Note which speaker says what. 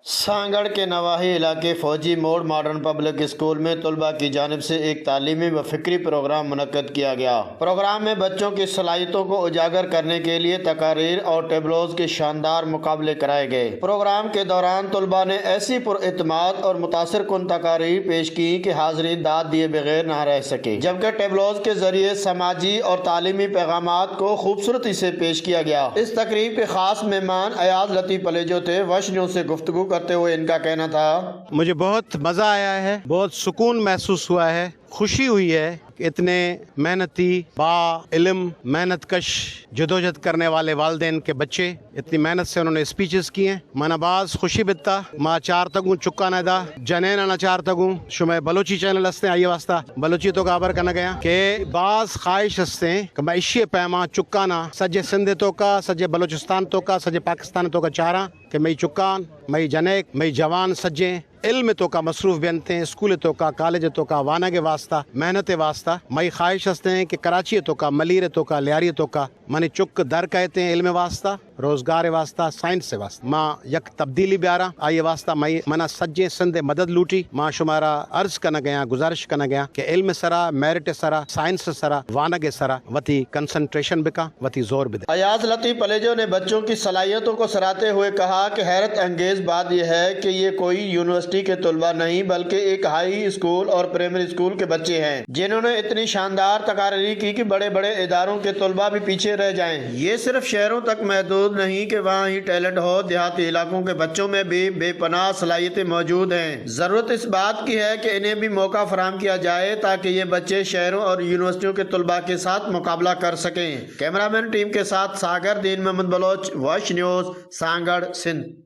Speaker 1: سانگڑ کے نواحی علاقے فوجی موڑ ماڈرن پبلک اسکول میں طلباء کی جانب سے ایک تعلیمی و فکری پروگرام منعقد کیا گیا۔ پروگرام میں بچوں کی صلاحیتوں کو اجاگر کرنے کے لیے تقاریر اور ٹیبلوز کے شاندار مقابلے کرائے گئے۔ پروگرام کے دوران طلباء نے ایسی پراعتماد اور متاثر کن تقاریر پیش کی کہ حاضرین داد دیے بغیر نہ رہ سکے، جبکہ ٹیبلوز کے ذریعے سماجی اور تعلیمی پیغامات کو خوبصورتی سے پیش کیا گیا۔ اس تقریب کے خاص مہمان ایاز لطیف پلیجو تھے۔ وش نیوز سے گفتگو کرتے ہوئے ان کا کہنا تھا،
Speaker 2: مجھے بہت مزہ آیا ہے، بہت سکون محسوس ہوا ہے، خوشی ہوئی ہے کہ اتنے محنتی با علم محنت کش جدوجہد کرنے والے والدین کے بچے اتنی محنت سے انہوں نے اسپیچز کی ہیں۔ مانا باز خوشی بتا ما چار تگوں چکا نہ دا جنین نہ چار تگوں شمع بلوچی چینل ہستے آئیے واسطہ بلوچی تو کابر کرنا گیا کہ باز خواہش ہستے کہ میں اشیے پیما چکانا سجے سندھ تو کا سجے بلوچستان تو کا سجے پاکستان تو کا چارہ کہ میں چکان میں جنیک میں جوان سجے علم تو کا مصروف بنتے ہیں، اسکول تو کا کالج تو کا وانا کے واسطہ محنت واسطہ میں خواہش ہستے ہیں کہ کراچی تو کا ملیر تو کا لیاری تو کا منی چک در کہتے ہیں علم واسطہ روزگار واسطہ سائنس سے واسطہ ماں یک تبدیلی بیارا آئیے واسطہ میں منا سجے سندھ مدد لوٹی ماں شمارا عرض کرنا گیا گزارش کرنا گیا کہ علم سرا میرٹ سرا سائنس سرا وانگ سرا وتی کنسنٹریشن بکا وتی زور بدے۔
Speaker 1: ایاز لطیف پلیجو نے بچوں کی صلاحیتوں کو سراہتے ہوئے کہا کہ حیرت انگیز بات یہ ہے کہ یہ کوئی یونیورسٹی کے طلباء نہیں بلکہ ایک ہائی اسکول اور پرائمری اسکول کے بچے ہیں جنہوں نے اتنی شاندار تقاریر کی کہ بڑے بڑے اداروں کے طلباء بھی پیچھے رہ جائیں۔ یہ صرف شہروں تک محدود نہیں کہ وہاں ہی ٹیلنٹ ہو، دیہاتی علاقوں کے بچوں میں بھی بے پناہ صلاحیتیں موجود ہیں۔ ضرورت اس بات کی ہے کہ انہیں بھی موقع فراہم کیا جائے تاکہ یہ بچے شہروں اور یونیورسٹیوں کے طلباء کے ساتھ مقابلہ کر سکیں۔ کیمرہ مین ٹیم کے ساتھ ساگر دین محمد بلوچ، وش نیوز، سانگڑ، سندھ۔